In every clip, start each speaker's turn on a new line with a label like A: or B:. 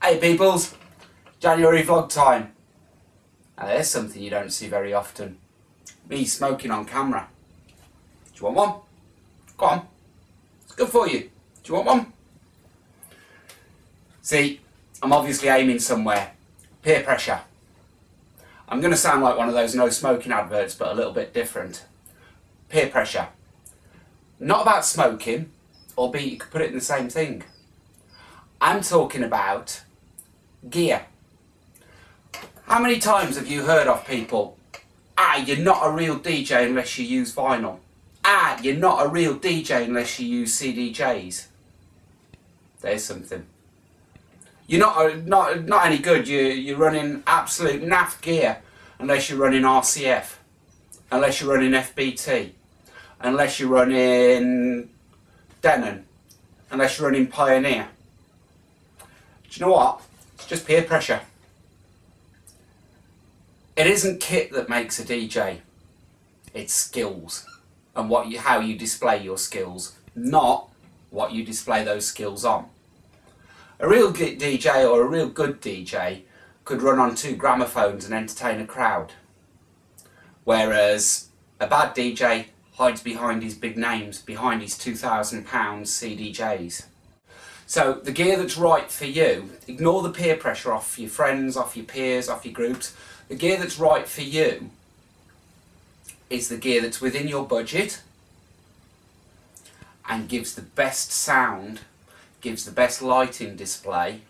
A: Hey peoples, January vlog time. Now there's something you don't see very often. Me smoking on camera. Do you want one? Go on. It's good for you. Do you want one? See, I'm obviously aiming somewhere. Peer pressure. I'm going to sound like one of those no smoking adverts, but a little bit different. Peer pressure. Not about smoking, albeit you could put it in the same thing. I'm talking about gear. How many times have you heard of people, you're not a real DJ unless you use vinyl. You're not a real DJ unless you use CDJs. There's something. You're not any good. You're running absolute naff gear unless you're running RCF, unless you're running FBT, unless you're running Denon, unless you're running Pioneer. Do you know what? It's just peer pressure. It isn't kit that makes a DJ. It's skills and how you display your skills, not what you display those skills on. A real DJ or a real good DJ could run on 2 gramophones and entertain a crowd, whereas a bad DJ hides behind his big names, behind his £2,000 CDJs. So the gear that's right for you, ignore the peer pressure off your friends, off your peers, off your groups. The gear that's right for you is the gear that's within your budget and gives the best sound, gives the best lighting display,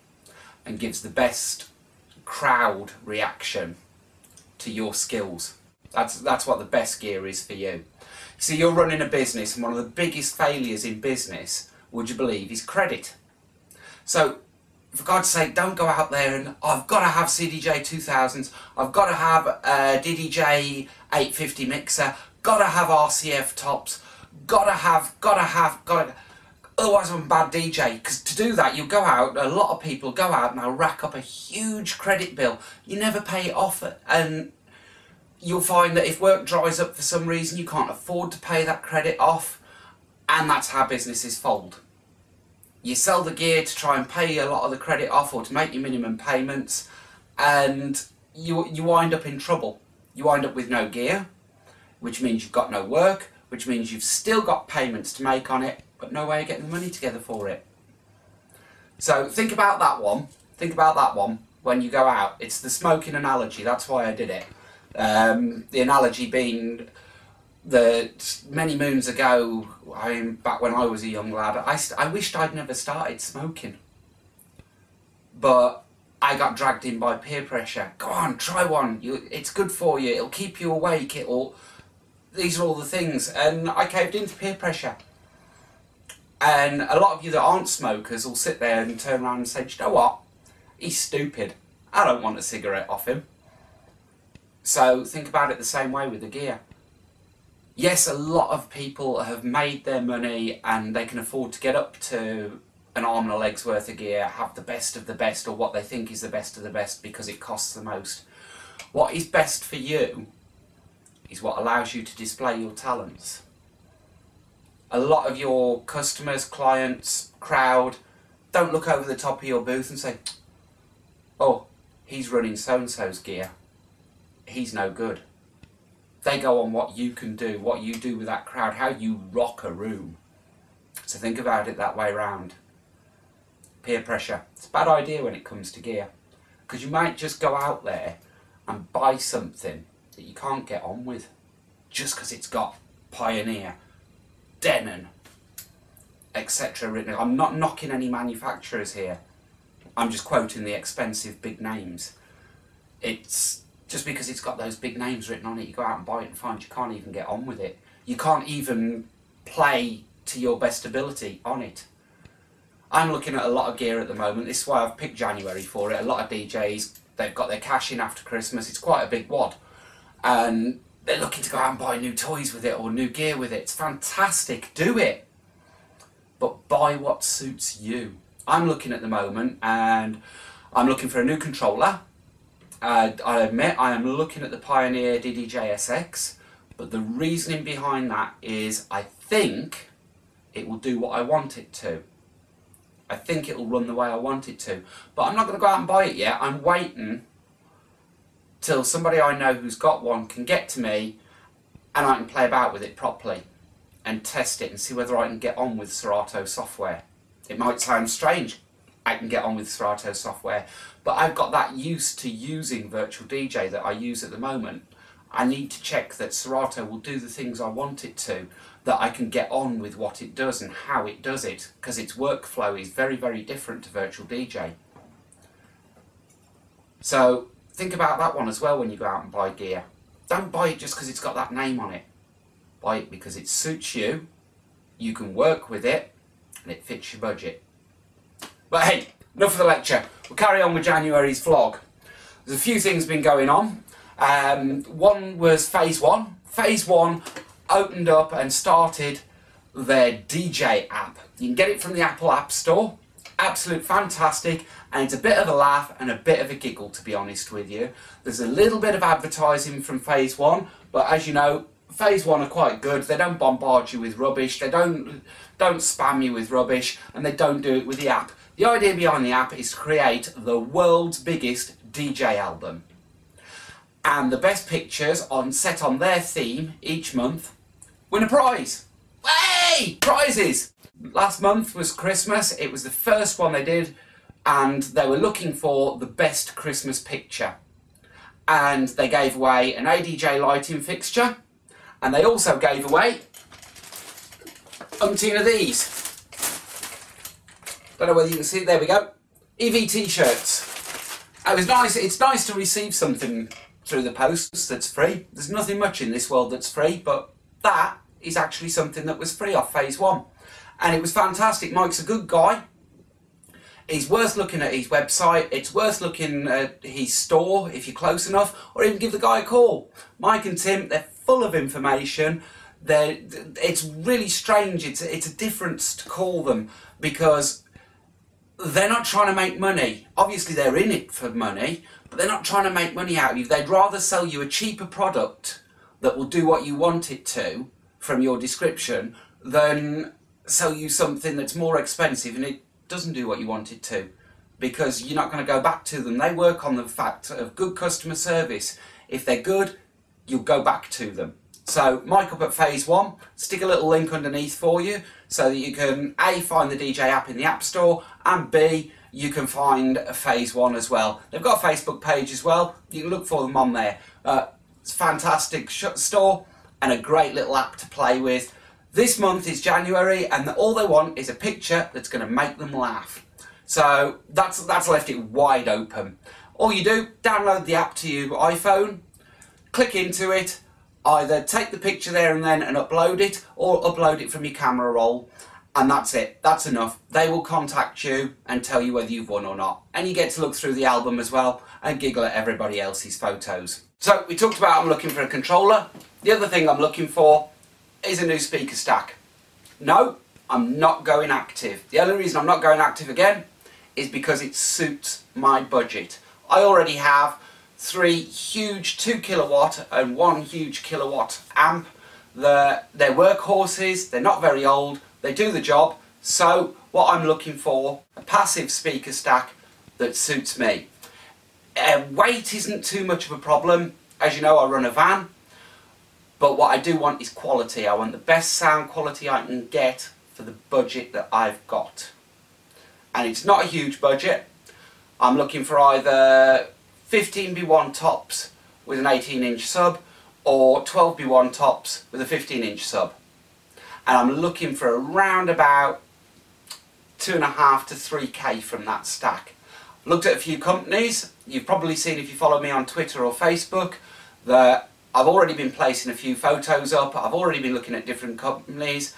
A: and gives the best crowd reaction to your skills. That's what the best gear is for you. See, you're running a business, and one of the biggest failures in business, would you believe, is credit. So, for God's sake, don't go out there and, I've got to have CDJ 2000s, I've got to have a DDJ 850 mixer, got to have RCF tops, got to, otherwise I'm a bad DJ. Because to do that, you'll go out, a lot of people go out and they'll rack up a huge credit bill. You never pay it off, and you'll find that if work dries up for some reason, you can't afford to pay that credit off, and that's how businesses fold. You sell the gear to try and pay a lot of the credit off or to make your minimum payments, and you wind up in trouble. You wind up with no gear, which means you've got no work, which means you've still got payments to make on it, but no way of getting the money together for it. So think about that one. Think about that one when you go out. It's the smoking analogy, that's why I did it. The analogy being that many moons ago, back when I was a young lad, I wished I'd never started smoking. But I got dragged in by peer pressure. Go on, try one. It's good for you. It'll keep you awake. These are all the things. And I caved into peer pressure. And a lot of you that aren't smokers will sit there and turn around and say, do you know what? He's stupid. I don't want a cigarette off him. So think about it the same way with the gear. Yes, a lot of people have made their money and they can afford to get up to an arm and a leg's worth of gear, have the best of the best, or what they think is the best of the best because it costs the most. What is best for you is what allows you to display your talents. A lot of your customers, clients, crowd don't look over the top of your booth and say, oh, he's running so-and-so's gear. He's no good. They go on what you can do, what you do with that crowd, how you rock a room. So think about it that way round. Peer pressure. It's a bad idea when it comes to gear. Because you might just go out there and buy something that you can't get on with. Just because it's got Pioneer, Denon, etc. written. I'm not knocking any manufacturers here. I'm just quoting the expensive big names. It's just because it's got those big names written on it, you go out and buy it and find you can't even get on with it. You can't even play to your best ability on it. I'm looking at a lot of gear at the moment. This is why I've picked January for it. A lot of DJs, they've got their cash in after Christmas. It's quite a big wad. And they're looking to go out and buy new toys with it or new gear with it. It's fantastic. Do it. But buy what suits you. I'm looking at the moment and I'm looking for a new controller. I admit I am looking at the Pioneer DDJ SX, but the reasoning behind that is I think it will do what I want it to. I think it'll run the way I want it to. But I'm not going to go out and buy it yet. I'm waiting till somebody I know who's got one can get to me and I can play about with it properly and test it and see whether I can get on with Serato software. It might sound strange, I can get on with Serato software, but I've got that used to using Virtual DJ that I use at the moment. I need to check that Serato will do the things I want it to, that I can get on with what it does and how it does it, because its workflow is very, very different to Virtual DJ. So think about that one as well when you go out and buy gear. Don't buy it just because it's got that name on it. Buy it because it suits you, you can work with it, and it fits your budget. But hey, enough of the lecture. We'll carry on with January's vlog. There's a few things been going on. One was phase one. Phase one opened up and started their DJ app. You can get it from the Apple App Store. Absolute fantastic, and it's a bit of a laugh and a bit of a giggle, to be honest with you. There's a little bit of advertising from phase one, but as you know, phase one are quite good. They don't bombard you with rubbish, they don't spam you with rubbish, and they don't do it with the app. The idea behind the app is to create the world's biggest DJ album. And the best pictures set on their theme each month win a prize. Hey! Prizes! Last month was Christmas. It was the first one they did, and they were looking for the best Christmas picture. And they gave away an ADJ lighting fixture, and they also gave away umpteen of these. Don't know whether you can see, there we go. EV t-shirts. It was nice. It's nice to receive something through the post that's free. There's nothing much in this world that's free, but that is actually something that was free off phase one. And it was fantastic. Mike's a good guy. He's worth looking at his website. It's worth looking at his store if you're close enough, or even give the guy a call. Mike and Tim, they're full of information. It's really strange. It's a difference to call them, because they're not trying to make money. Obviously they're in it for money, but they're not trying to make money out of you. They'd rather sell you a cheaper product that will do what you want it to from your description than sell you something that's more expensive and it doesn't do what you want it to, because you're not going to go back to them. They work on the fact of good customer service. If they're good, you'll go back to them. So Mike up at phase one, stick a little link underneath for you so that you can A, find the DJ app in the App Store, and B, you can find phase one as well. They've got a Facebook page as well. You can look for them on there. It's a fantastic store and a great little app to play with. This month is January, and all they want is a picture that's going to make them laugh. So that's left it wide open. All you do, download the app to your iPhone, click into it, either take the picture there and then and upload it, or upload it from your camera roll, and that's it. That's enough. They will contact you and tell you whether you've won or not. And you get to look through the album as well and giggle at everybody else's photos. So we talked about I'm looking for a controller. The other thing I'm looking for is a new speaker stack. No, I'm not going active. The only reason I'm not going active again is because it suits my budget. I already have 3 huge 2 kilowatt and 1 huge kilowatt amp. They're workhorses, they're not very old, they do the job. So what I'm looking for, a passive speaker stack that suits me. Weight isn't too much of a problem. As you know, I run a van. But what I do want is quality. I want the best sound quality I can get for the budget that I've got. And it's not a huge budget. I'm looking for either 15B1 tops with an 18-inch sub, or 12B1 tops with a 15-inch sub. And I'm looking for around about 2.5 to 3K from that stack. I've looked at a few companies. You've probably seen, if you follow me on Twitter or Facebook, that I've already been placing a few photos up. I've already been looking at different companies.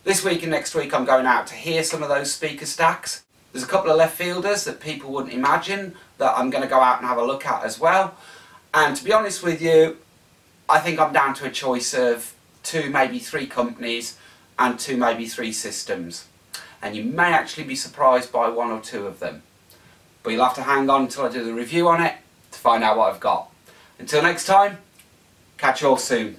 A: This week and next week I'm going out to hear some of those speaker stacks. There's a couple of left fielders that people wouldn't imagine that I'm going to go out and have a look at as well. And to be honest with you, I think I'm down to a choice of 2, maybe 3 companies and 2, maybe 3 systems. And you may actually be surprised by 1 or 2 of them. But you'll have to hang on until I do the review on it to find out what I've got. Until next time, catch you all soon.